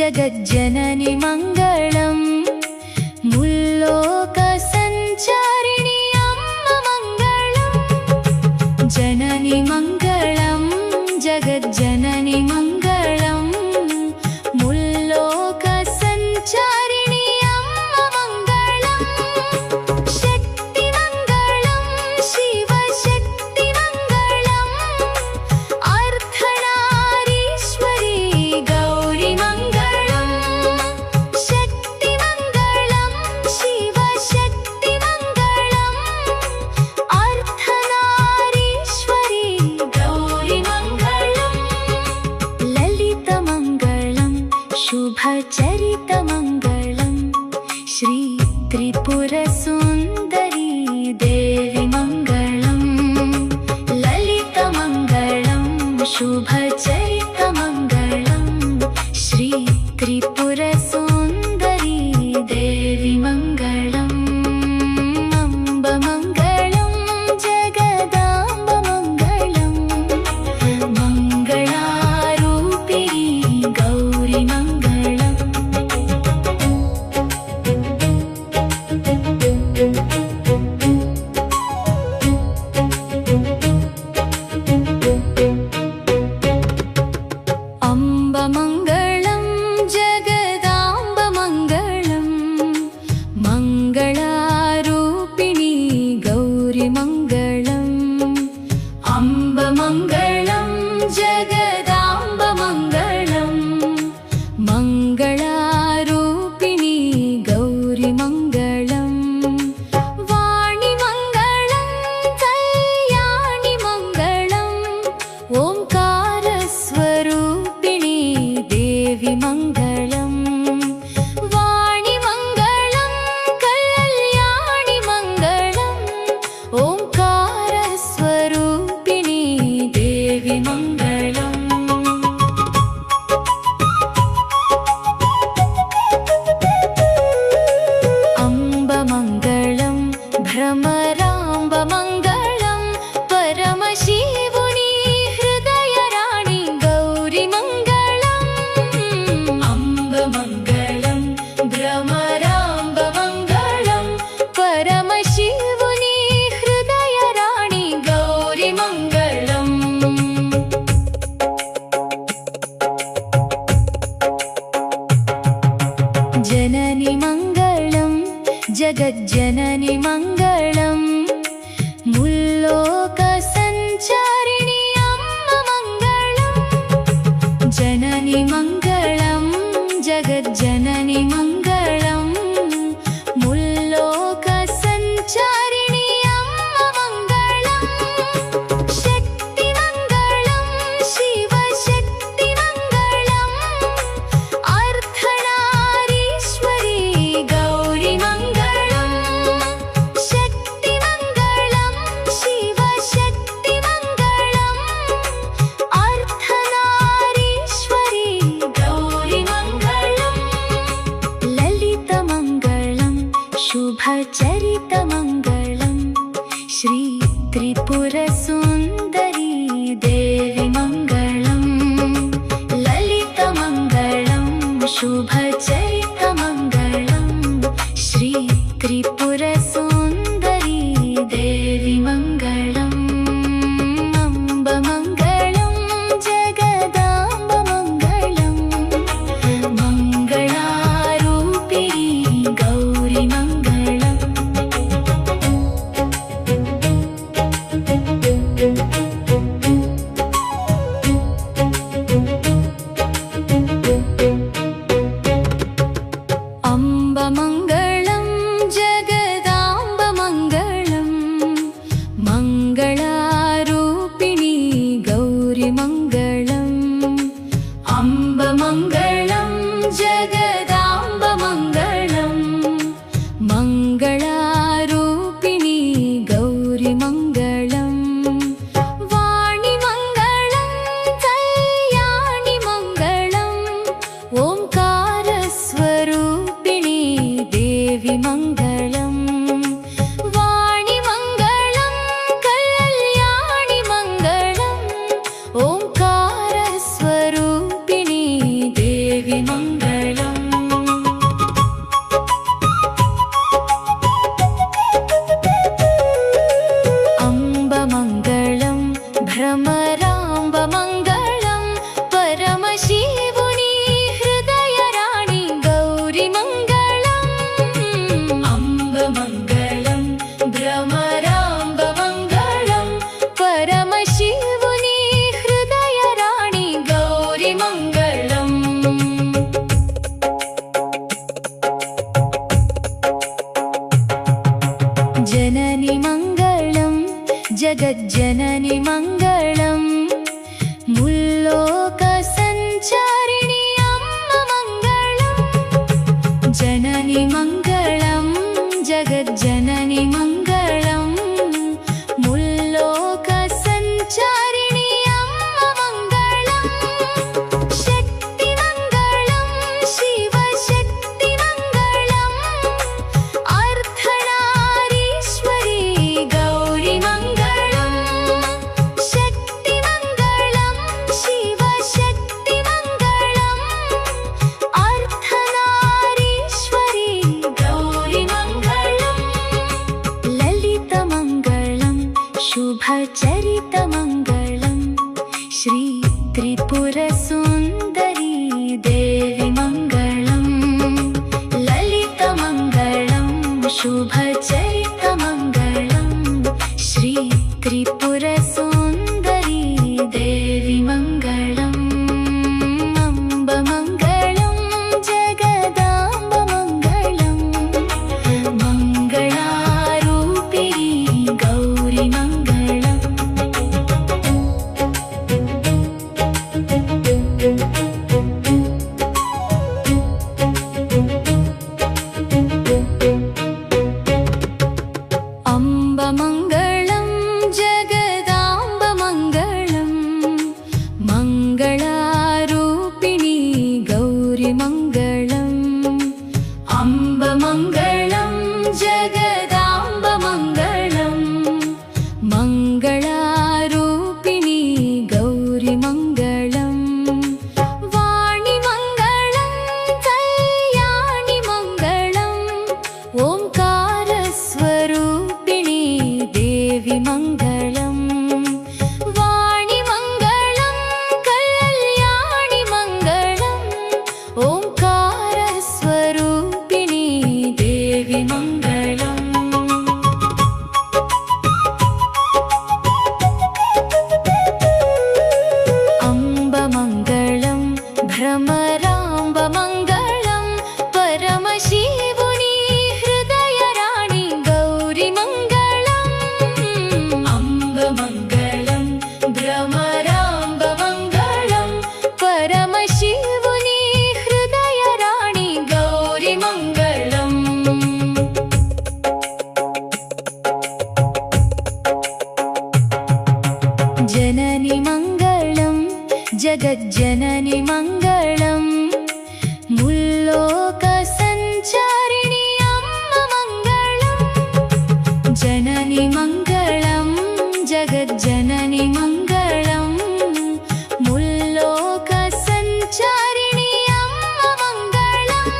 जगज्जननि मङ्गलम् मुल्लोकसञ्चारिणि अम्ब मङ्गलम् जननि मङ्गलम् जगज्जननि मङ्गलम् मुल्लोकसञ्चारिणि अम्ब मङ्गलम् शक्तिमङ्गलं शिवशक्तिमङ्गलम् अर्धनारीश्वरी गौरी मङ्गलम् शक्तिमङ्गलं शिवशक्तिमङ्गलम् अर्धनारीश्वरी गौरी मङ्गलम् ललितमङ्गलं शुभचरितमङ्गलं श्री त्रिपुरसुन्दरी देवी मङ्गलम् ललितमङ्गलं शुभचरितमङ्गलं श्री त्रिपुरसुन्दरी देवी मङ्गलम् अम्बमङ्गलं जगदाम्बमङ्गलं मङ्गलारूपिणी गौरी मङ्गलम् अम्बमङ्गलं जगदाम्बमङ्गलं मङ्गलारूपिणी गौरी मङ्गलम् अम्बमङ्गलं जगदाम्बमङ्गलं मङ्गलारूपिणी गौरी मङ्गलम् वाणिमङ्गलं कल्याणि मङ्गलम् ओङ्कारस्वरूपिणी देवी मङ्गलम् वाणिमङ्गलं कल्याणि मङ्गलम् ओङ्कारस्वरूपिणी देवी मङ्गलम् अम्बमङ्गलं भ्रमराम्बमङ्गलं परमशिवुनि हृदयराणि गौरी मङ्गलम् अम्बमङ्गलं भ्रमराम्बमङ्गलं परमशिवुनि हृदयराणि गौरी मङ्गलम् भ्रमराम्बमङ्गलं परमशिवुनि हृदयराणि गौरिमङ्गलम् अम्बमङ्गलं भ्रमराम्बमङ्गलं परमशिवुनि हृदयराणि गौरिमङ्गलम् जननि मङ्गलं जगज्जननि मङ्गलम् मुल्लोकसञ्चारिणि अम्ब मङ्गलम् जननि मङ्गलं जगज्जननि मङ्गलम् मुल्लोकसञ्चारिणि अम्ब मङ्गलम् शक्तिमङ्गलं शिवशक्तिमङ्गलम् अर्धनारीश्वरी गौरिमङ्गलम् शक्तिमङ्गलं शिवशक्तिमङ्गलम् अर्धनारीश्वरी गौरिमङ्गलम् ललितमङ्गलं शुभचरितमङ्गलं श्री त्रिपुरसुन्दरी देवी मङ्गलम् ललितमङ्गलं शुभचरितमङ्गलं श्री त्रिपुरसुन्दरी देवी मङ्गलम् अम्बमङ्गलं जगदाम्बमङ्गलं मङ्गलारूपिणी गौरिमङ्गलम् अम्बमङ्गलं जगदाम्बमङ्गलं मङ्गलारूपिणी गौरिमङ्गलम् अम्बमङ्गलं जगदाम्बमङ्गलं मङ्गलारूपिणी गौरिमङ्गलम् वाणिमङ्गलं कल्याणिमङ्गलम् ओङ्कारस्वरूपिणी देवी मङ्गलम् वाणिमङ्गलं कल्याणिमङ्गलम् ओङ्कारस्वरूपिणी देवी मङ्गलम् अम्बमङ्गलं भ्रमराम्बमङ्गलं परमशिवुनि हृदयराणि गौरिमङ्गलम् अम्बमङ्गलं भ्रमराम्बमङ्गलं परमशिवुनि हृदयराणि गौरिमङ्गलम् जननि मङ्गलं जगज्जननि मङ्गलं मुल्लोकसञ्चारिणि अम्ब मङ्गलम् जननि मङ्गलं जगज्जननि मङ्गलं मुल्लोकसञ्चारिणि अम्ब मङ्गलम्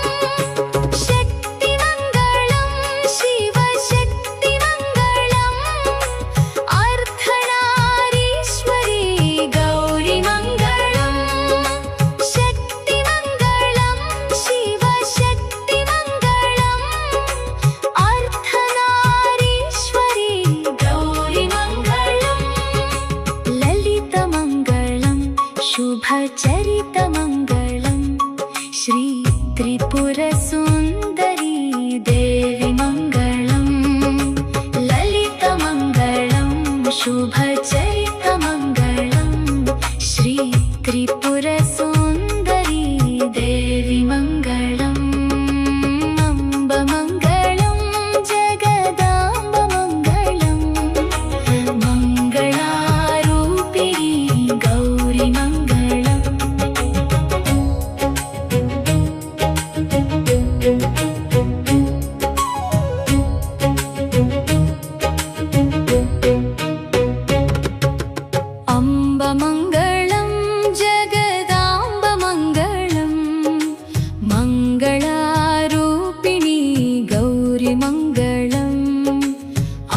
शक्तिमङ्गलं शिवशक्तिमङ्गलम् अर्धनारीश्वरी गौरिमङ्गलम् शक्तिमङ्गलं शिवशक्तिमङ्गलम् अर्धनारीश्वरी गौरिमङ्गलम् ललितमङ्गलं शुभचरितमङ्गलं श्री त्रिपुरसुन्दरी देवी मङ्गलम् ललितमङ्गलं शुभचरितमङ्गलं श्री त्रिपुरसुन्दरी देवी मङ्गलम् अम्बमङ्गलं जगदाम्बमङ्गलं मङ्गलारूपिणी गौरिमङ्गलम् अम्बमङ्गलं जगदाम्बमङ्गलं मङ्गलारूपिणी गौरिमङ्गलम्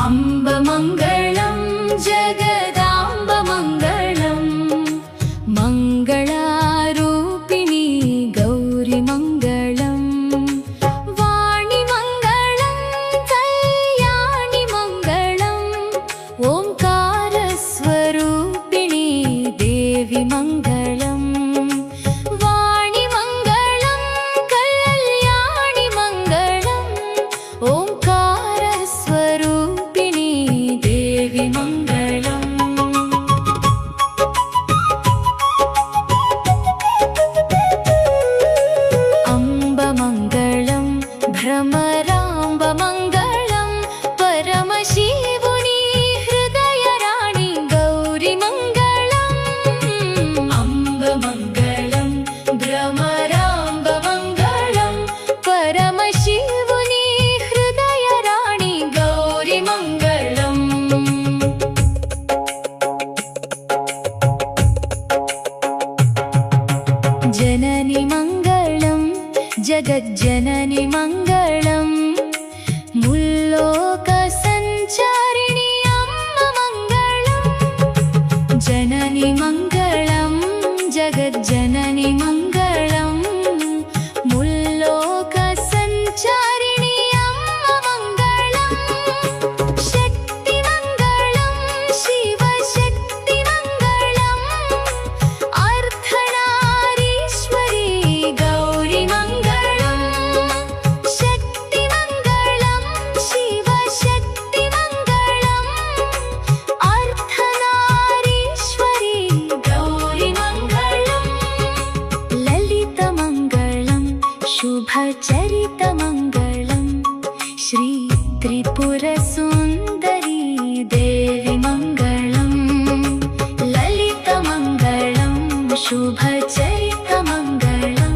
अम्बमङ्गलं जगदाम्बमङ्गलं जननी मङ्गलं जगज्जननी मङ्गलं मुल्लोकसञ्चारिणी अम्ब मङ्गलं जननी मङ्गलं जगज्जननी मङ्गलं मुल्लोकसञ्चारिणी अम्ब मङ्गलं शक्तिमङ्गलं शिवशक्तिमङ्गलं अर्धनारीश्वरी गौरीमङ्गलं शक्तिमङ्गलं शिवशक्तिमङ्गलं अर्धनारीश्वरी गौरीमङ्गलं ललितमङ्गलं शुभचरितमङ्गलं श्री त्रिपुरसुन्दरी देवी मङ्गलं ललितमङ्गलं शुभचरितमङ्गलं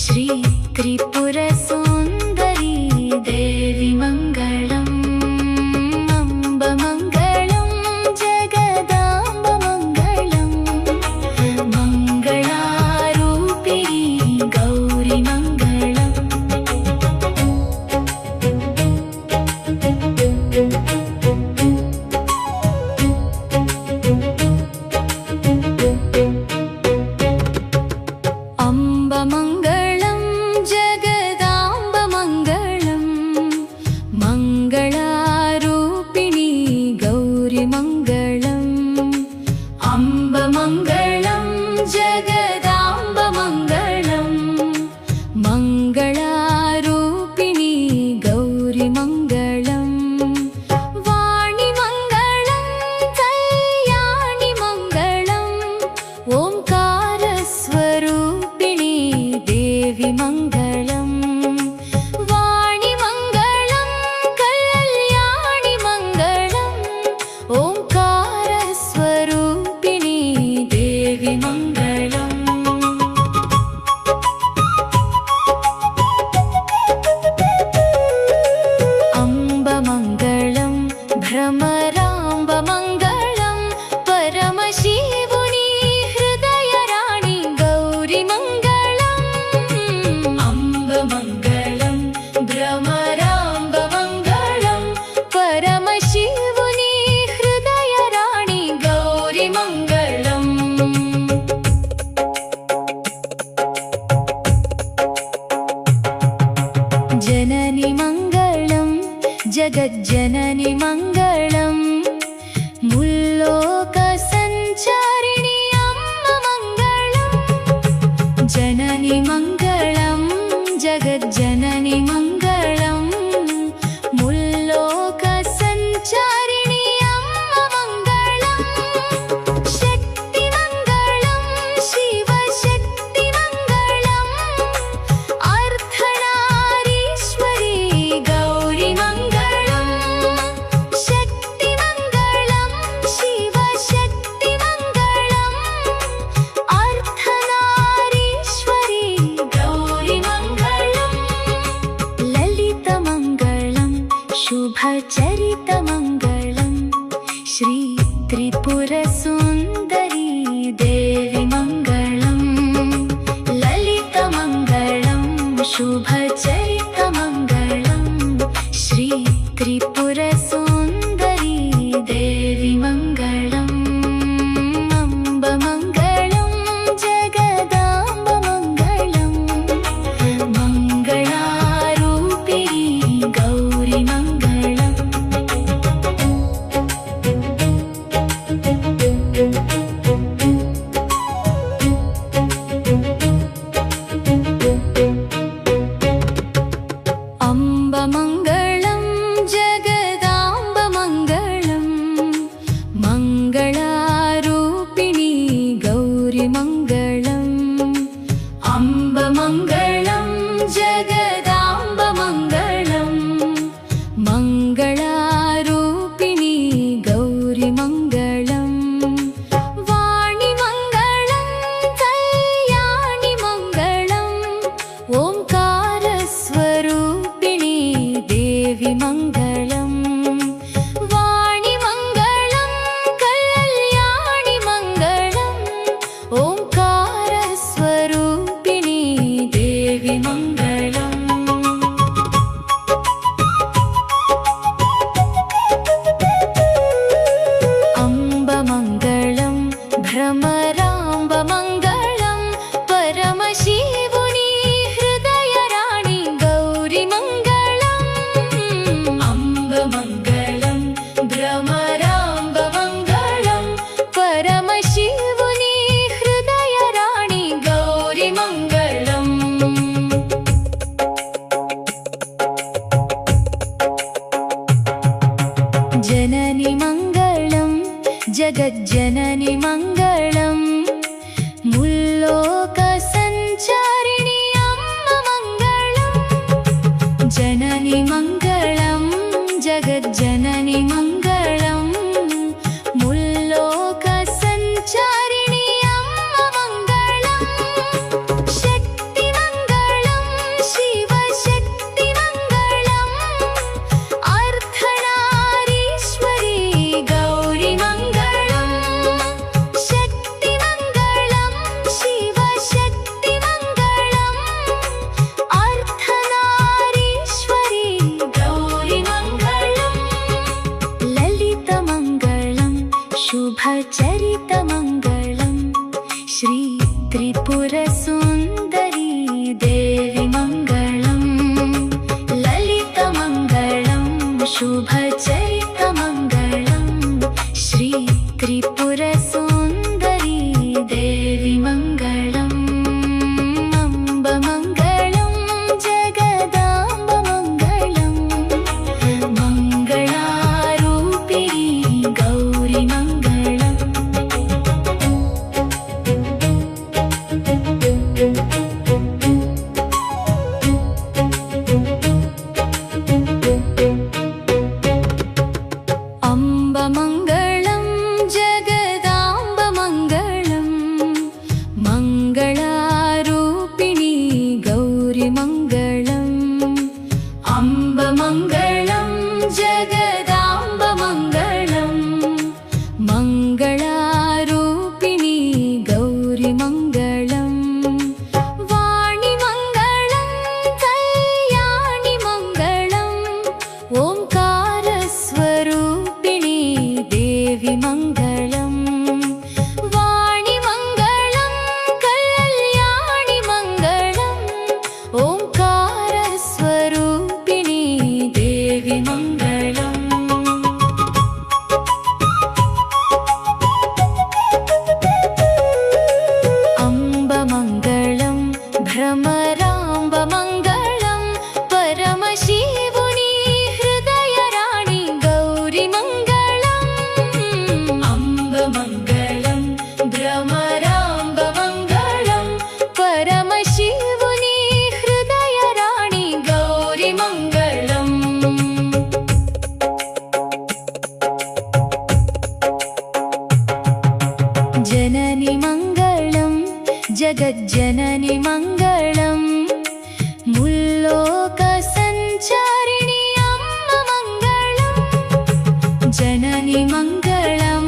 श्री त्रिपुरसुन्दरी देवी मङ्गलम् अम्बमङ्गलं जगदाम्बमङ्गलं मङ्गलारूपिणी गौरीमङ्गलम् अम्बमङ्गलं जगदाम्बमङ्गलं मङ्गलारूपिणी गौरीमङ्गलम् अम्बमङ्गलं जगदाम्बमङ्गलं मङ्गलारूपिणी गौरीमङ्गलं वाणिमङ्गलं कल्याणिमङ्गलम् ओङ्कारस्वरूपिणी देवी मङ्गलं वाणिमङ्गलं कल्याणिमङ्गलम् ओङ्कारस्वरूपिणी देवी मङ्गलम् భ్రమరాంబమంగళం పరమశివుని హృదయరాణి గౌరిమంగళం అంబమంగళం భ్రమరాంబమంగళం పరమశివుని హృదయరాణి గౌరిమంగళం జనని మంగళం జగజ్జనని మంగళం ముల్లోక సంచారిణి అమ్మ మంగళం జనని మంగళం జగజ్జనని మంగళం ముల్లోక సంచారిణి అమ్మ మంగళం శక్తి మంగళం శివ శక్తి మంగళం అర్ధనారీశ్వరి గౌరి మంగళం శక్తి మంగళం శివ శక్తి మంగళం అర్ధనారీశ్వరి గౌరి మంగళం లలిత మంగళం శుభచరిత మంగళం శ్రీ త్రిపుర సుందరీ దేవి మంగళం లలిత మంగళం శుభచరిత మంగళం శ్రీ త్రిపుర సుందరీ దేవి మంగళం అంబ మంగళం జగదాంబ మంగళం మంగళారూపిణి గౌరి మంగళం అంబ మంగళం జగదాంబ మంగళం మంగళారూపిణి గౌరి మంగళం అంబ మంగళం జగదాంబ మంగళం మంగళారూపిణి గౌరి మంగళం వాణి మంగళం కళ్యాణి మంగళం ఓంకార స్వరూపిణి దేవి మంగళం వాణి మంగళం కళ్యాణి మంగళం ఓంకార స్వరూపిణి దేవి మంగళం అంబ మంగళం భ్రమరాంబ మంగళం పరమశివుని హృదయరాణి గౌరి మంగళం అంబ మంగళం భ్రమరాంబ మంగళం పరమశివుని హృదయరాణి గౌరి మంగళం జనని మంగళం జగజ్జనని మంగళం ముల్లోక సంచారిణి అమ్మ మంగళం జనని మంగళం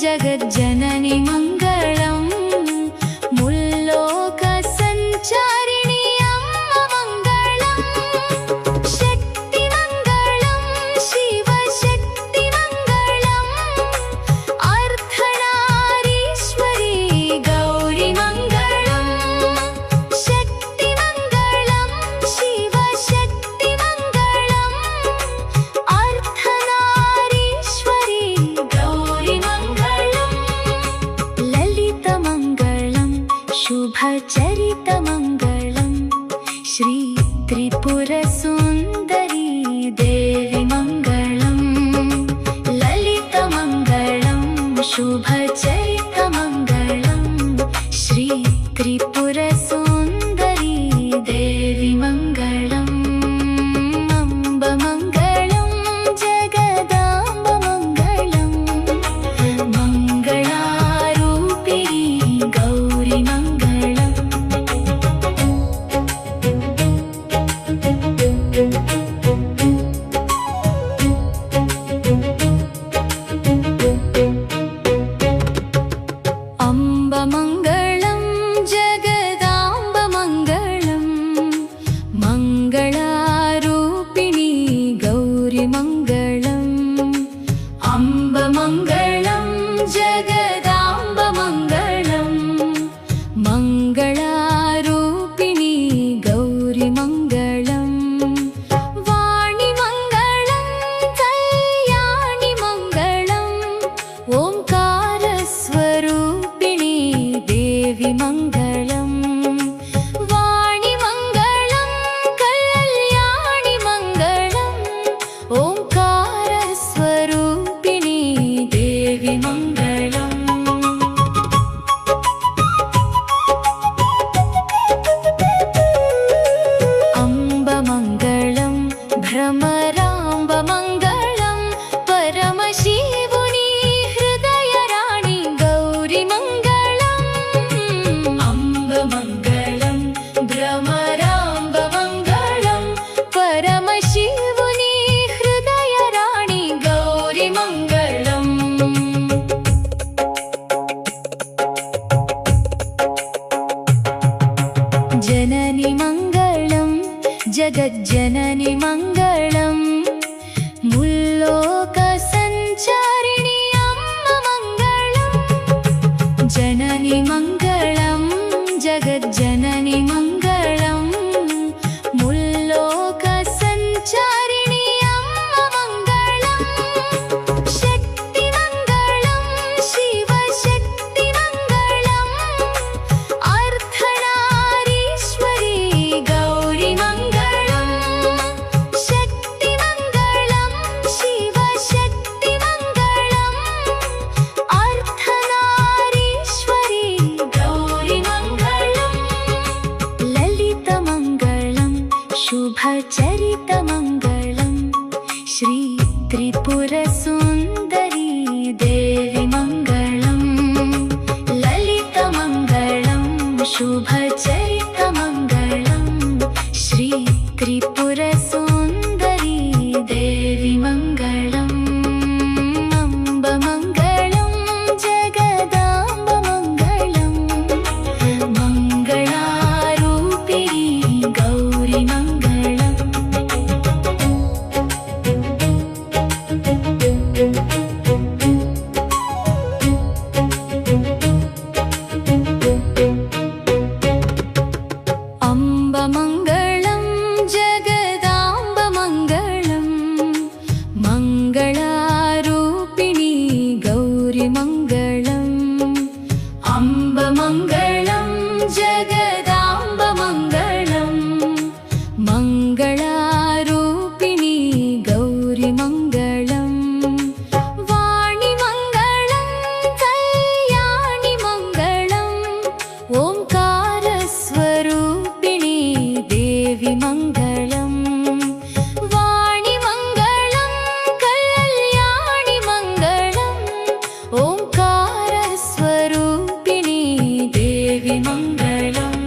జగజ్జనని మంగళం ముల్లోక సంచారిణి అమ్మ మంగళం శక్తి మంగళం శివ శక్తి మంగళం అర్ధనారీశ్వరి గౌరి మంగళం శక్తి మంగళం శివ శక్తి మంగళం అర్ధనారీశ్వరి గౌరి మంగళం లలిత మంగళం శుభచరిత మంగళం శ్రీ త్రిపుర సుందరీ దేవి మంగళం లలిత మంగళం శుభచరిత మంగళం శ్రీ త్రిపుర సుందరీ దేవి మంగళం అంబ మంగళం జగదాంబ మంగళం మంగళారూపిణి గౌరి మంగళం అంబ మంగళం జగదాంబ మంగళం మంగళారూపిణి గౌరి మంగళం అంబ మంగళం జగదాంబ మంగళం देवी मङ्गलम् वाणी मङ्गलम् कल्याणि मङ्गलम् ओङ्कारस्वरूपिणी देवी मङ्गलम् अम्ब मङ्गलम् भ्रमराम्ब मङ्गलम् परमशिवुनि हृदयराणि गौरि मङ्गलम् अम्ब मङ्गलम् भ्रमराम्ब मङ्गलम् परमशिवुनि हृदयराणि गौरि मङ्गलम् जननि मङ्गलम् जगज्जननि मङ्गलम् मुल्लोकसञ्चारिणि अम्ब मङ्गलम् जननि मङ्गलम् जगज्जननि मङ्गलम् मुल्लोकसञ्चारिणि अम्ब मङ्गलम् शक्ति मङ्गलम् शिवशक्ति मङ्गलम् अर्धनारीश्वरी गौरि मङ्गलम् शक्ति मङ्गलम् शिवशक्ति मङ्गलम् अर्धनारीश्वरी गौरि मङ्गलम् ललितमङ्गलम् शुभचरितमङ्गलम् श्री त्रिपुरसुन्दरी देवी मङ्गलम् ललितमङ्गलम् शुभचरितमङ्गलम् श्री त्रिपुरसुन्दरी देवी मङ्गलम् अम्ब मङ्गलम् जगदाम्ब मङ्गलम् मङ्गलारूपिणी गौरि मङ्गलम् अम्ब मङ्गलम् जगदाम्ब मङ्गलम् मङ्गलारूपिणी गौरि मङ्गलम् अम्ब मङ्गलम् जगदाम्ब मङ्गलम् मङ्गलारूपिणी गौरि मङ्गलम् वाणी मङ्गलम् कल्याणि मङ्गलम् ओङ्कारस्वरूपिणी देवी मङ्गलम् वाणी मङ्गलम् कल्याणि मङ्गलम् ओङ्कारस्वरूपिणी देवी मङ्गलम्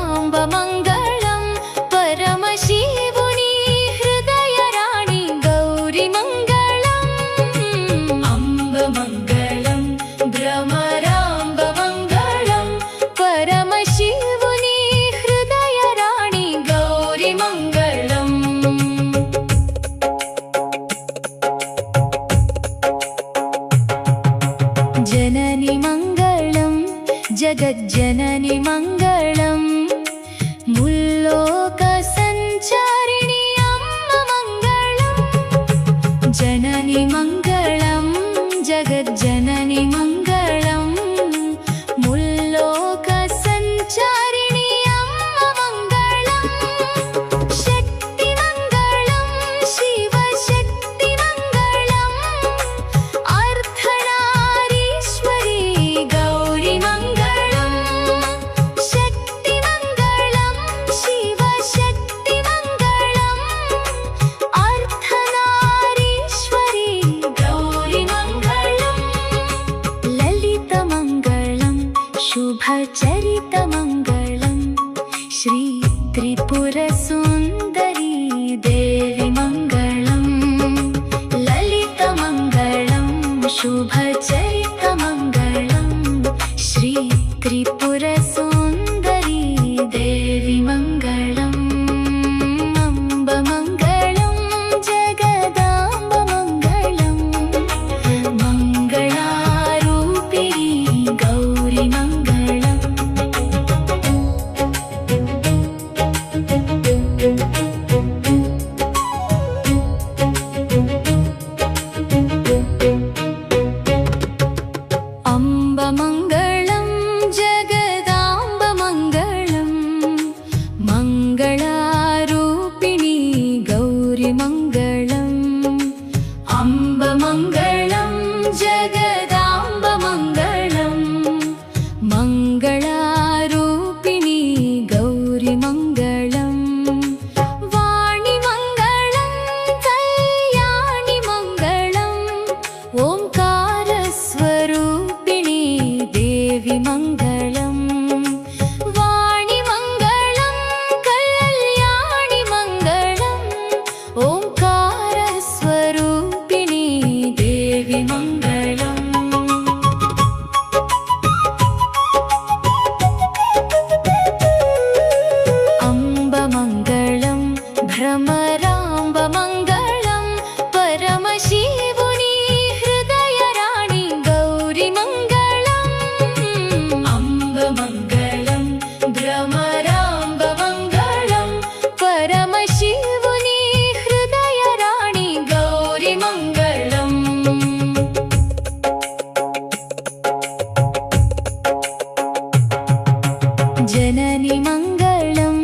భ్రమరాంబమంగళం పరమశివుని హృదయరాణి గౌరిమంగళం అంబమంగళం భ్రమరాంబమంగళం పరమశివుని హృదయరాణి గౌరిమంగళం జనని మంగళం జగజ్జనని మంగళం ముల్లోక సంచారిణి అమ్మ మంగళం జనని మంగళం జగజ్జనని మంగళం ముల్లోక సంచారిణి అమ్మ మంగళం శక్తి మంగళం శివ శక్తి మంగళం అర్ధనారీశ్వరి గౌరి మంగళం శక్తి మంగళం శివ శక్తి మంగళం అర్ధనారీశ్వరి గౌరి మంగళం లలిత మంగళం శుభచరిత మంగళం శ్రీ త్రిపుర సుందరీ దేవి మంగళం లలిత మంగళం శుభచరిత మంగళం శ్రీ త్రిపుర సుందరీ దేవి మంగళం అంబ మంగళం జగదాంబ మంగళం మంగళారూపిణి గౌరి మంగళం అంబ మంగళం జగదాంబ మంగళం మంగళారూపిణి గౌరి మంగళం అంబ మంగళం జగదాంబ మంగళం మంగళారూపిణి గౌరి మంగళం వాణి మంగళం కళ్యాణి మంగళం ఓంకార స్వరూపిణి దేవి మంగళం వాణి మంగళం కళ్యాణి మంగళం ఓంకార స్వరూపిణి దేవి మంగళం అంబ మంగళం భ్రమరాంబమంగళం పరమశివుని హృదయరాణి గౌరి మంగళం అంబ మంగళం భ్రమరాంబమంగళం పరమశివుని హృదయరాణి గౌరి మంగళం జనని మంగళం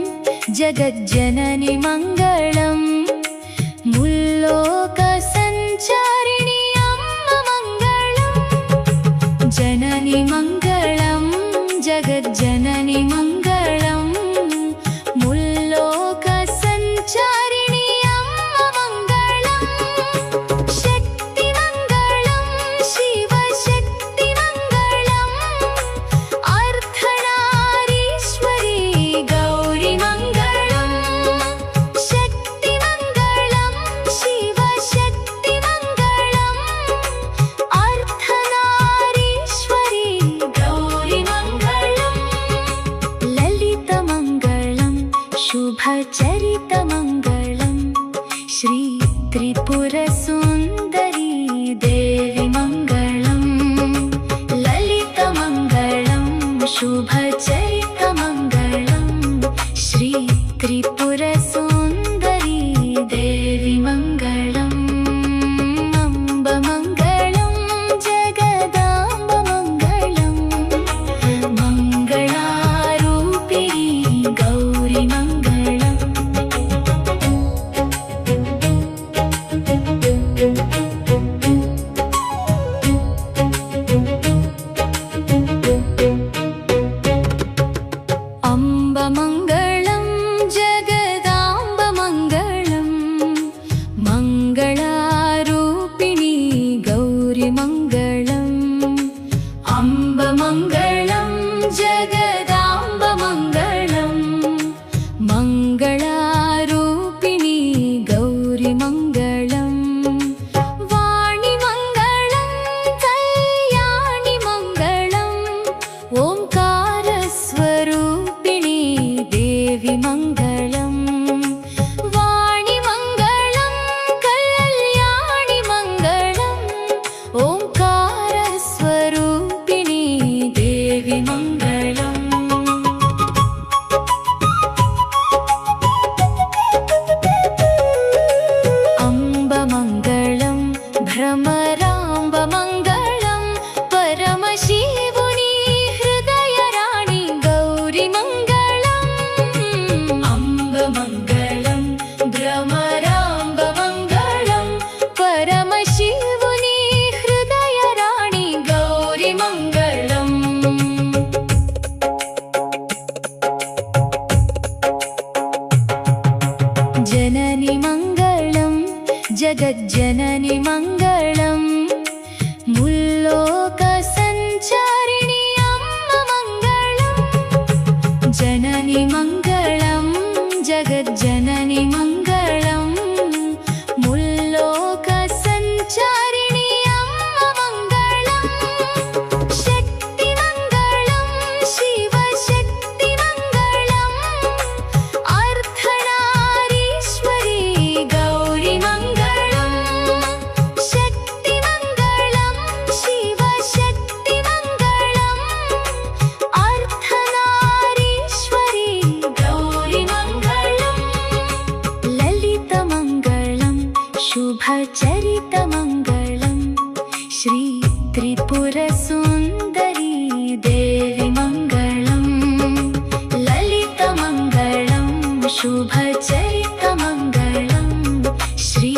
జగజ్జనని మంగళం ముల్లోక సంచారిణి అమ్మ మంగళం జనని మంగళం జగజ్జనని మంగళం ముల్లోక సంచారిణి అమ్మ మంగళం శక్తి మంగళం శివ శక్తి మంగళం అర్ధనారీశ్వరి గౌరి మంగళం శక్తి మంగళం శివ శక్తి మంగళం అర్ధనారీశ్వరి గౌరి మంగళం లలిత మంగళం శుభచరిత మంగళం శ్రీ త్రిపుర సుందరీ దేవి మంగళం లలిత మంగళం శుభచరిత మంగళం శ్రీ త్రిపుర సుందరీ దేవి మంగళం అంబ మంగళం జగదాంబ మంగళం మంగళారూపిణి గౌరి మంగళం అంబ మంగళం జగదాంబ మంగళం మంగళారూపిణి గౌరి మంగళం అంబ మంగళం జగదాంబ మంగళం మంగళం అంబ మంగళం భ్రమరాంబ మంగళం పరమశివుని హృదయ రాణి గౌరి మంగళం జనని మంగళం జగజ్జనని మంగళం ముల్లోక సంచారిణి అమ్మ మంగళం జనని మంగళం జగజ్జనని మంగళం ముల్లోక సంచారిణి అమ్మ మంగళం శక్తి మంగళం శివ శక్తి మంగళం అర్ధనారీశ్వరి గౌరి మంగళం శక్తి మంగళం శివ శక్తి మంగళం అర్ధనారీశ్వరి గౌరి మంగళం లలిత మంగళం శుభచరిత మంగళం శ్రీ త్రిపుర సుందరీ దేవి మంగళం లలిత మంగళం శుభచరిత మంగళం శ్రీ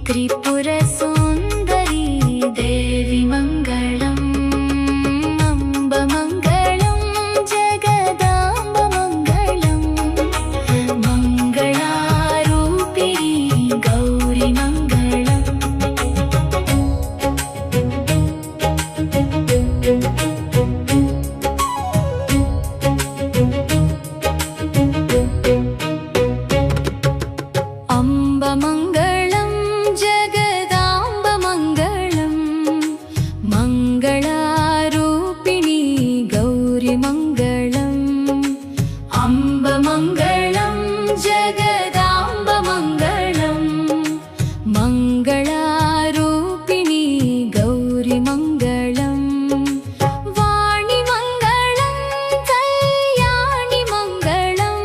త్రిపుర సుందరీ దేవి మంగళం అంబ మంగళం జగదాంబ మంగళం మంగళారూపిణి గౌరి మంగళం అంబ మంగళం జగదాంబ మంగళం మంగళారూపిణి గౌరి మంగళం అంబ మంగళం జగదాంబ మంగళం మంగళారూపిణి గౌరి మంగళం వాణి మంగళం కళ్యాణి మంగళం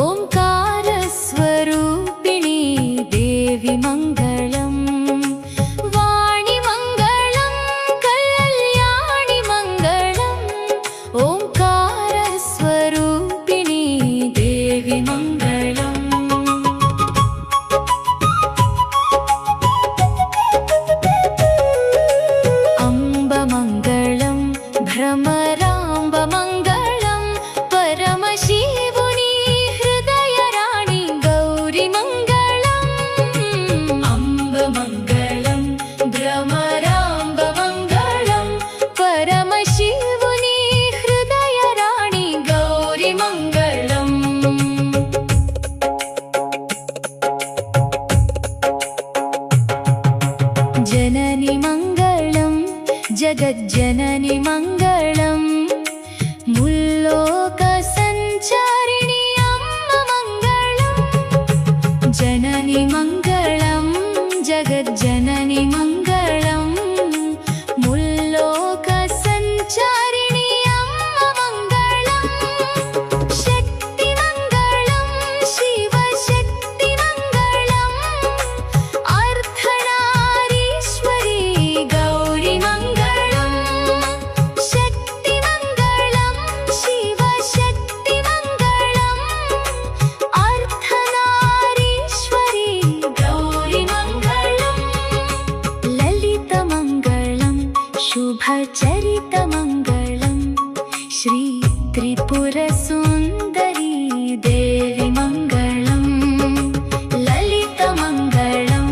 ఓంకార స్వరూపిణి దేవి మంగళం వాణి మంగళం కళ్యాణి మంగళం ఓంకార స్వరూపిణి దేవి మంగళం అంబ మంగళం భ్రమరాంబ మంగళం పరమశివుని హృదయ రాణి గౌరి మంగళం అంబ మంగళం భ్రమరాంబ మంగళం పరమశివుని హృదయ రాణి గౌరి మంగళం జనని మంగళం జగజ్జనని మంగళం ముల్లోక సంచారిణి అమ్మ మంగళం జనని మంగళం జగజ్జనని మంగళం ముల్లోక సంచారిణి అమ్మ మంగళం శక్తి మంగళం శివ శక్తి మంగళం అర్ధనారీశ్వరి గౌరి మంగళం శక్తి మంగళం శివ శక్తి మంగళం అర్ధనారీశ్వరి గౌరి మంగళం లలిత మంగళం శుభచరిత మంగళం శ్రీ త్రిపుర సుందరీ దేవి మంగళం లలిత మంగళం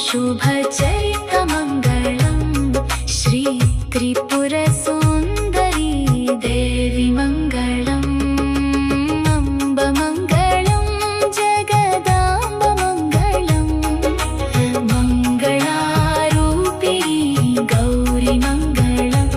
శుభచరిత మంగళం శ్రీ త్రిపుర సుందరీ దేవి మంగళం అంబ మంగళం జగదాంబ మంగళం మంగళారూపిణి గౌరి మంగళం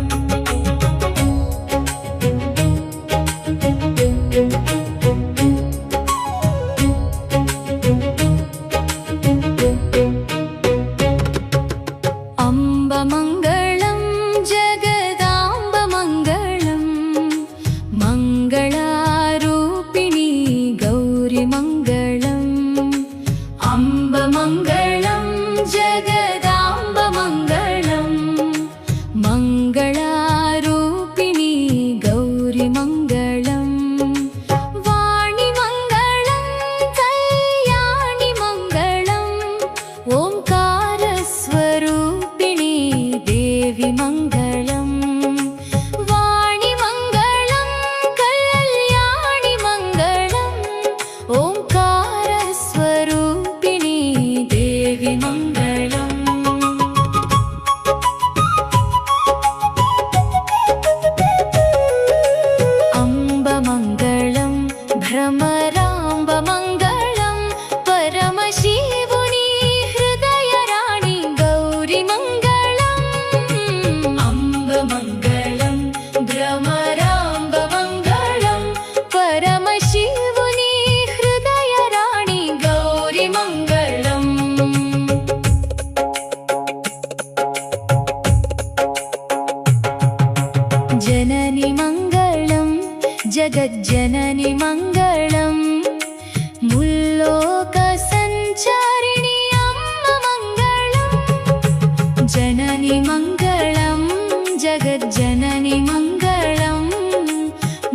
భ్రమరాంబమంగళం పరమశివుని హృదయరాణి గౌరిమంగళం అంబమంగళం భ్రమరాంబమంగళం పరమశివుని హృదయరాణి గౌరిమంగళం జనని మంగళం జగజ్జనని మంగళం ముల్లోక సంచారిణి అమ్మ మంగళం జనని మంగళం జగజ్జనని మంగళం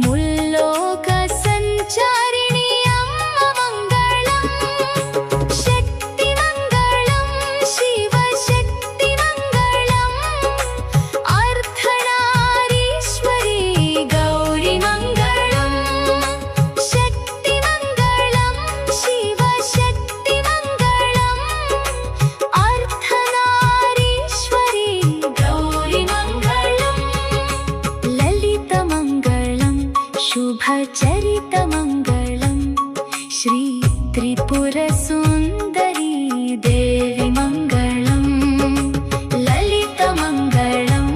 ముల్లోక సంచారిణి అమ్మ మంగళం శక్తి మంగళం శివ శక్తి మంగళం అర్ధనారీశ్వరి గౌరి మంగళం శక్తి మంగళం శివ శక్తి మంగళం అర్ధనారీశ్వరి గౌరి మంగళం లలిత మంగళం శుభచరిత మంగళం శ్రీ త్రిపుర సుందరీ దేవి మంగళం లలిత మంగళం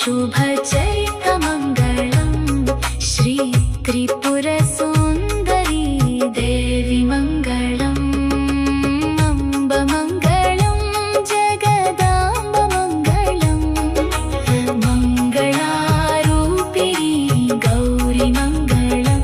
శుభచరిత మంగళం శ్రీ త్రిపుర సుందరీ దేవి మంగళం అంబ మంగళం జగదాంబ మంగళం మంగళారూపిణి గౌరి మంగళం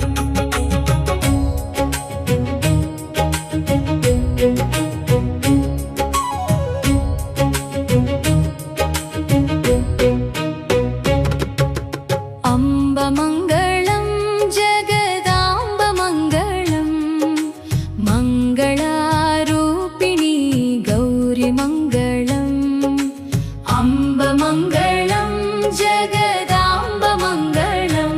అంబ మంగళం జగదాంబ మంగళం మంగళారూపిణి గౌరి మంగళం అంబ మంగళం జగదాంబ మంగళం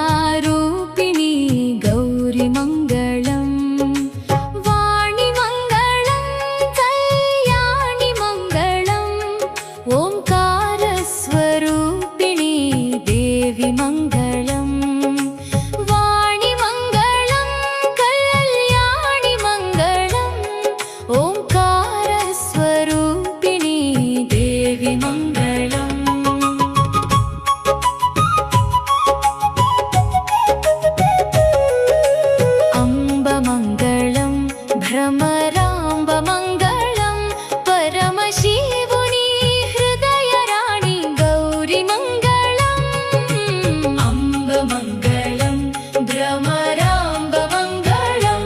మంగళారూపిణి గౌరి మంగళం వాణి మంగళం కళ్యాణి మంగళం ఓంకార స్వరూపిణి దేవి మంగళం వాణి మంగళం కళ్యాణి మంగళం ఓంకార స్వరూపిణి దేవి మంగళం అంబ మంగళం భ్రమరాంబ మంగళం పరమశివుని హృదయరాణి గౌరి మంగళం అంబ మంగళం భ్రమరాంబ మంగళం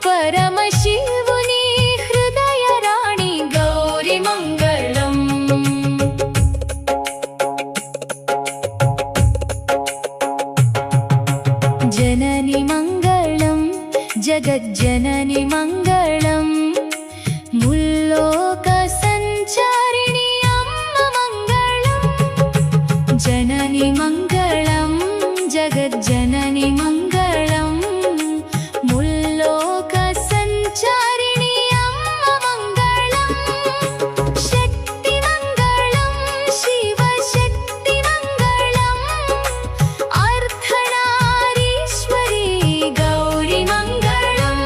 పరమశివుని హృదయరాణి గౌరి మంగళం జనని మంగళం జగజ్జనని మంగళం ముల్లోక సంచారిణి అమ్మ మంగళం జనని మంగళం జగజ్జనని మంగళం ముల్లోక సంచారిణి అమ్మ మంగళం శక్తి మంగళం శివ శక్తి మంగళం అర్ధనారీశ్వరి గౌరి మంగళం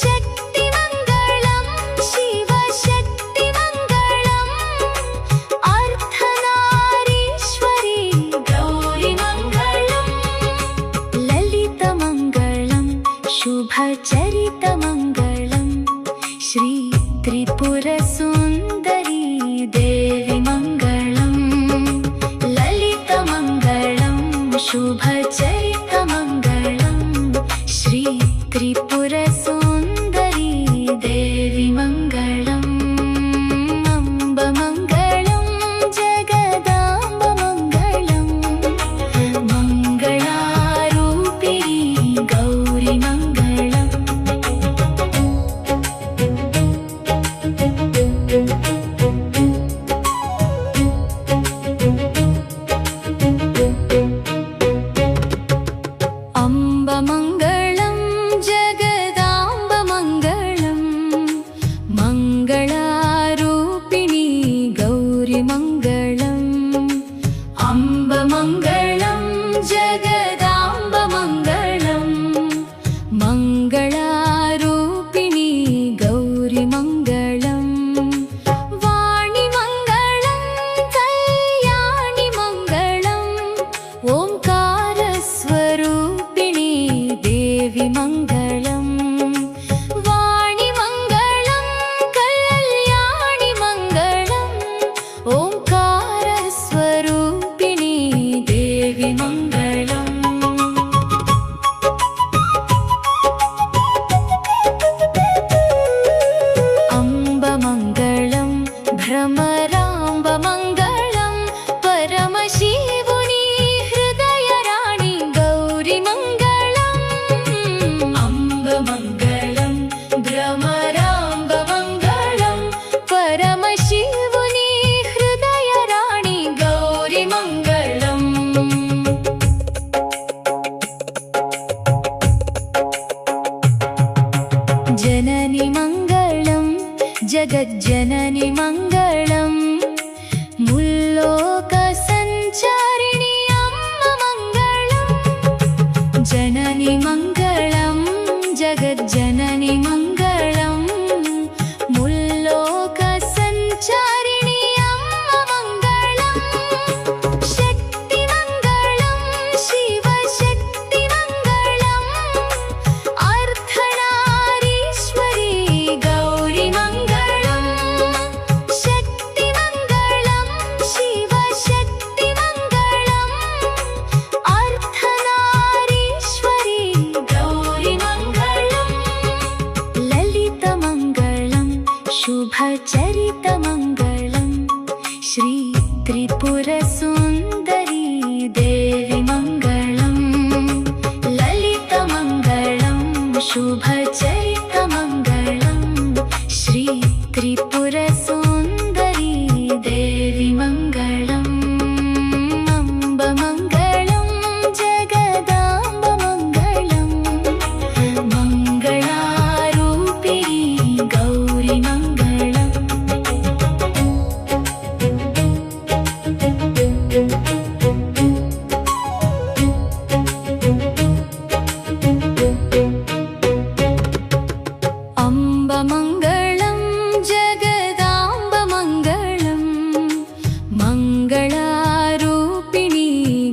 శక్తి మంగళం శివ శక్తి మంగళం అర్ధనారీశ్వరి గౌరి మంగళం లలిత మంగళం శుభచరిత మంగళం శ్రీ త్రిపుర సుందరీ దేవి మంగళం లలిత మంగళం శుభచరిత మంగళం శ్రీ త్రిపుర సుందరీ దేవి మంగళం అంబ మంగళం జగదాంబ మంగళం మంగళారూపిణి గౌరి మంగళం అంబ మంగళం జగదాంబ మంగళం మంగళారూపిణి గౌరి మంగళం అంబ మంగళం జగదాంబ మంగళం मङ्गलम् वाणी मङ्गलम् कल्याणि मङ्गलम् ओङ्कारस्वरूपिणी देवी मङ्गलम् अम्ब मङ्गलम् भ्रमराम्ब मङ्गलम् परमशिवुनि हृदयराणि गौरी मङ्गलम् अम्ब मङ्गलम् भ्रमराम्ब मङ्गलम् परमशिवुनि हृदयराणि गौरी मङ्गलम् जननी मङ्गलम् जगज्जननी मङ्गलम् मुल्लोकसञ्चारिणि अम्ब मङ्गलम् जननी मङ्गलम् जगज्जननी मङ्गलम् मुल्लोकसञ्चारिणि अम्ब मङ्गलम् शक्ति मङ्गलम् शिवशक्ति मङ्गलम् अर्धनारीश्वरी गौरी मङ्गलम् शक्ति मङ्गलम् शिवशक्ति मङ्गलम् अर्धनारीश्वरी गौरी मङ्गलम् ललित मङ्गलम् शुभचरित मङ्गलम् श्री त्रिपुरसुन्दरी देवी मङ्गलम् ललित मङ्गलम् शुभचरित मङ्गलम् श्री त्रिपुरसुन्दरी देवी मङ्गलम् अम्ब मङ्गलम् जगदाम्ब मङ्गलम् मङ्गलारूपिणी गौरी मङ्गलम् अम्ब मङ्गलम् जगदाम्ब मङ्गलम् मङ्गलारूपिणी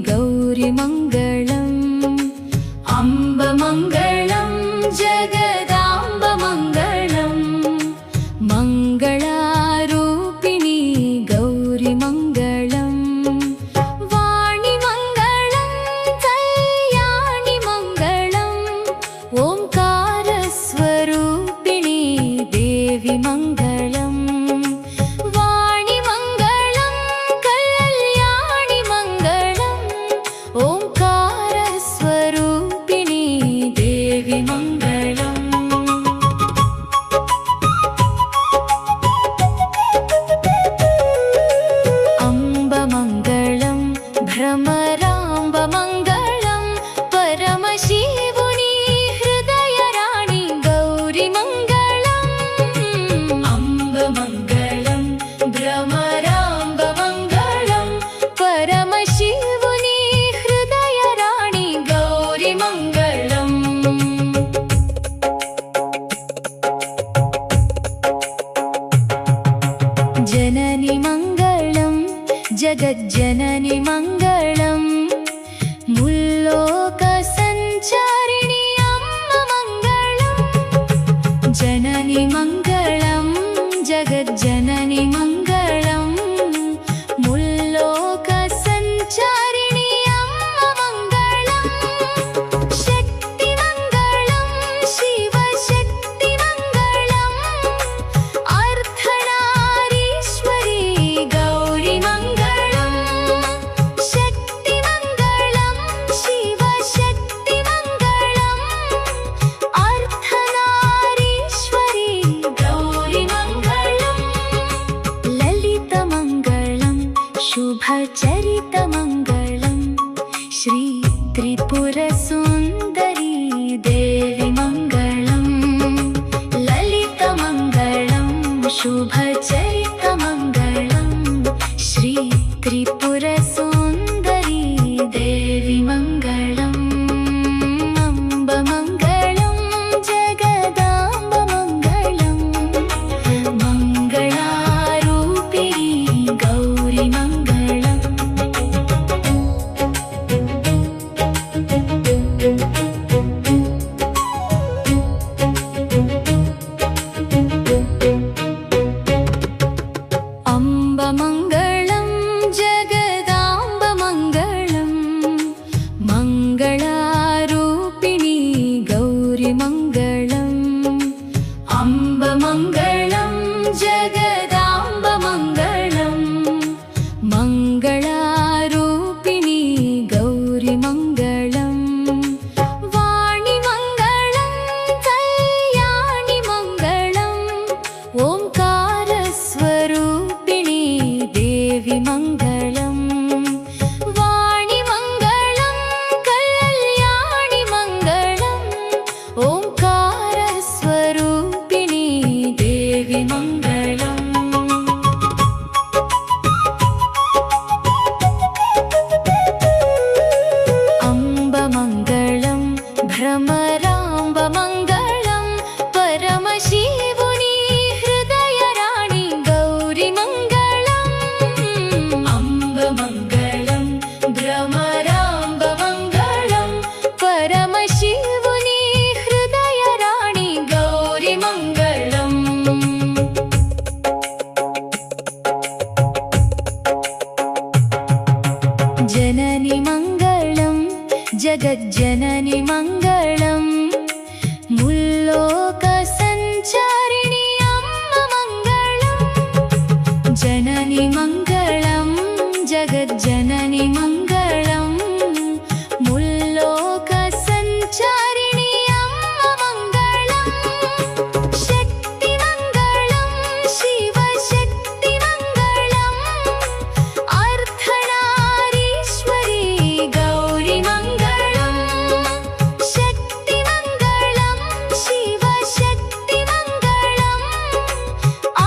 गौरी मङ्गलम् अम्ब मङ्गलम् जगदाम्ब मङ्गलम् मङ्गलारूपिणी गौरी मङ्गलम् वाणी मङ्गलम् कल्याणि मङ्गलम् ओङ्कारस्वरूपिणी देवी मङ्गलम् वाणी मङ्गलम् कल्याणि मङ्गलम् ओङ्कारस्वरूपिणी देवी मङ्गलम् अम्ब मङ्गलम् भ्रमराम्ब मङ्गलम् परमशिवुनि हृदयराणि गौरी मङ्गलम् अम्ब मङ्गलम् भ्रमराम्ब मङ्गलम् परमशिवुनि हृदयराणि गौरी मङ्गलम् जननी मङ्गलम् जगज्जननी मङ्गलम् मुल्लोकसञ्चारिणि अम्ब मङ्गलम् जननी मङ्गलम् जगज्जननी मङ्गलम् मुल्लोकसञ्चारिणि अम्ब मङ्गलम् शक्ति मङ्गलम् शिवशक्ति मङ्गलम् अर्धनारीश्वरी गौरी मङ्गलम् शक्ति मङ्गलम् शिवशक्ति मङ्गलम् अर्धनारीश्वरी गौरी मङ्गलम् ललित मङ्गलम् शुभचरित मङ्गलम् श्री त्रिपुरसुन्दरी देवी मङ्गलम् ललित मङ्गलम् शुभचरित मङ्गलम् श्री त्रिपुरसुन्दरी देवी मङ्गलम् अम्ब मङ्गलम् जगदाम्ब मङ्गलम् मङ्गलारूपिणी गौरी मङ्गलम् जननी मङ्गलम् मुल्लोकसञ्चारिणि अम्ब मङ्गलम् जननी मङ्गलम् जगज्जननी मङ्गलम् मुल्लोकसञ्चारिणि अम्ब मङ्गलम् शक्ति मङ्गलम् शिवशक्ति मङ्गलम् अर्धनारीश्वरी गौरी मङ्गलम् शक्ति मङ्गलम् शिवशक्ति मङ्गलम्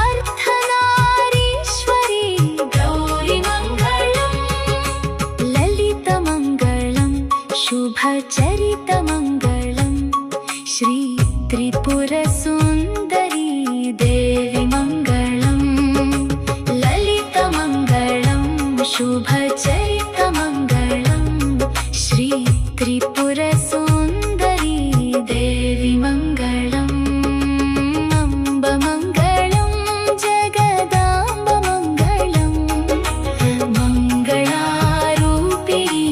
अर्धनारीश्वरी गौरी मङ्गलम् ललितमङ्गलं शुभचरितमङ्गलं श्री त्रिपुरसुन्दरी देवी मङ्गलम् ललितमङ्गलं शुभचरितमङ्गलं श्री त्रिपुरसुन्दरी देवी मङ्गलम् अम्बमङ्गलं जगदाम्बमङ्गलम् मङ्गलारूपिणी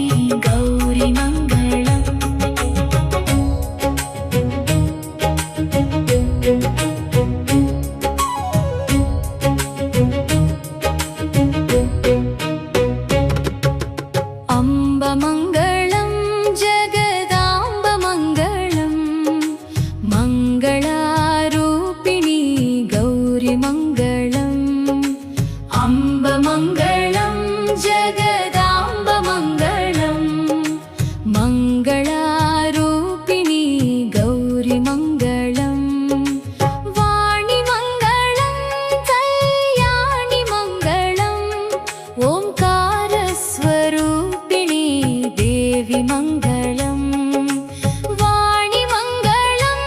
गौरी मङ्गलम् अम्बमङ्गलं जगदाम्बमङ्गलं मङ्गलारूपिणी गौरी मङ्गलम् अम्बमङ्गलं जगदाम्बमङ्गलं मङ्गलारूपिणी गौरी मङ्गलम् वाणिमङ्गलं कल्याणि मङ्गलम् ओङ्कारस्वरूपिणी देवी मङ्गलम् वाणिमङ्गलं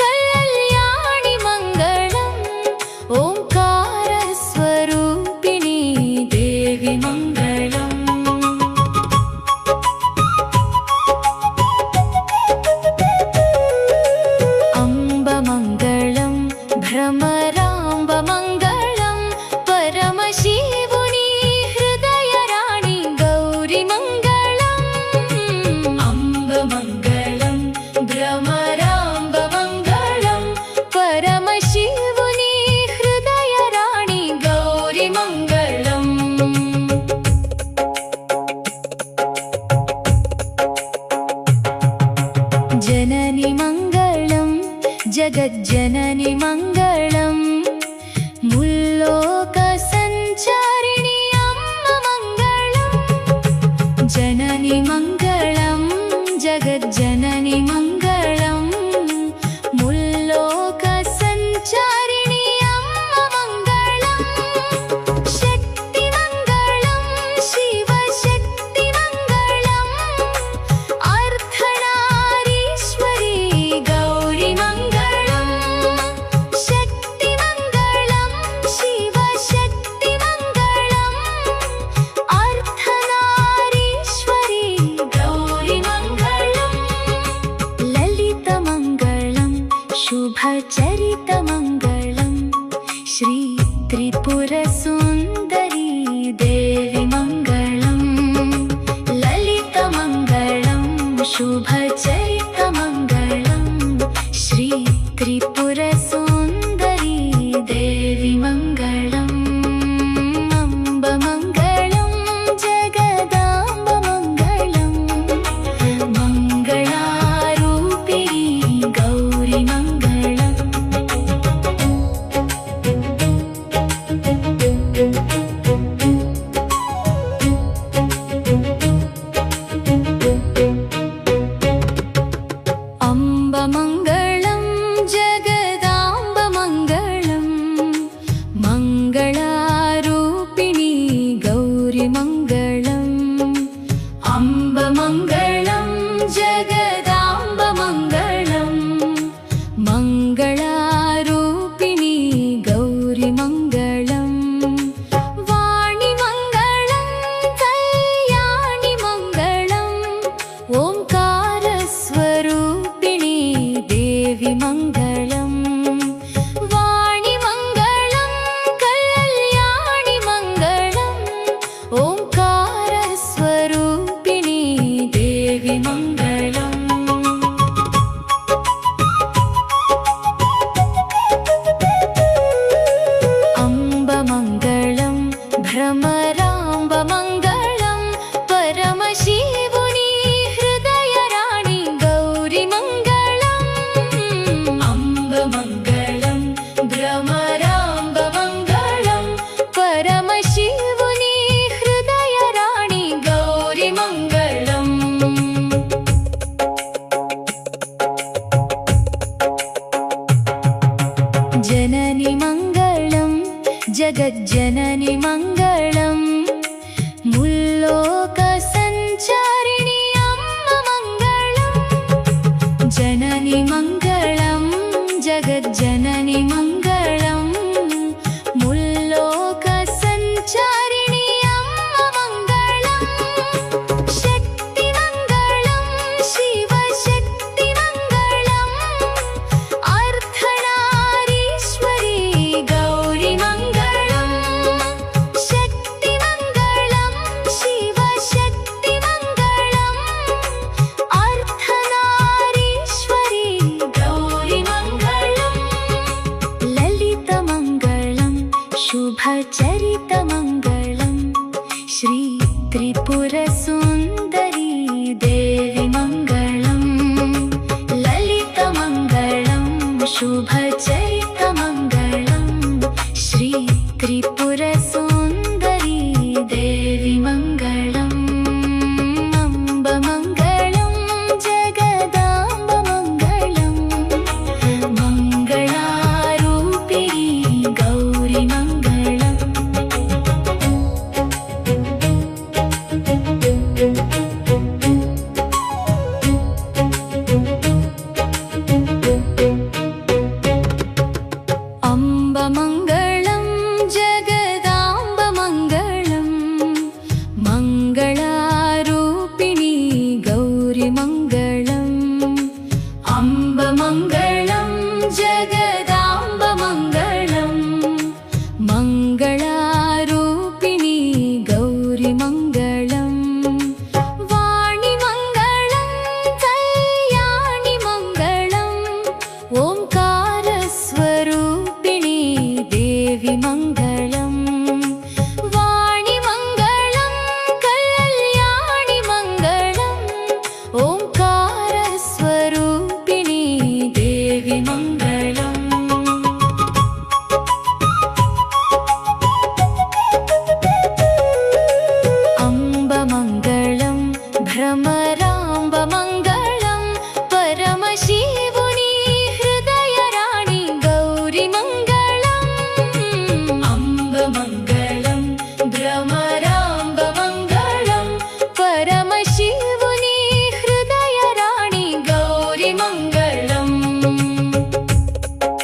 कल्याणि मङ्गलम् ओङ्कारस्वरूपिणी देवी मङ्गलम् अम्बमङ्गलं भ्रमराम्बमङ्गलं परमशिवुनि हृदयराणि गौरी मङ्गलम् अम्बमङ्गलं भ्रमराम्बमङ्गलं परमशिवुनि हृदयराणि गौरी मङ्गलम् जननी मङ्गलं जगज्जननी मङ्गलं मुल्लोकसञ्चारिणि अम्ब मङ्गलम् जननी मङ्गलं जगज्जननी मङ्गलं मुल्लोकसञ्चारिणि अम्ब मङ्गलम् शक्ति मङ्गलं शिवशक्ति मङ्गलम् अर्धनारीश्वरी गौरी मङ्गलम् शक्ति मङ्गलं शिवशक्ति मङ्गलम् अर्धनारीश्वरी गौरी मङ्गलम् ललितमङ्गलं शुभचरितमङ्गलं श्री त्रिपुरसुन्दरी देवी मङ्गलम् ललितमङ्गलं शुभचरितमङ्गलं श्री त्रिपुरसुन्दरी देवी मङ्गलम् अम्बमङ्गलं जगदाम्बमङ्गलं मङ्गलारूपिणी गौरी मङ्गलम् अम्बमङ्गलं जगदाम्बमङ्गलं मङ्गलारूपिणी गौरी मङ्गलम् अम्बमङ्गलं जगदाम्बमङ्गलं मङ्गलारूपिणी गौरी मङ्गलम् वाणिमङ्गलं कल्याणि मङ्गलम् ओङ्कारस्वरूपिणी देवी जगज्जननि मङ्गलम् मुल्लोकसञ्चारिणि अम्म मङ्गलम् जननि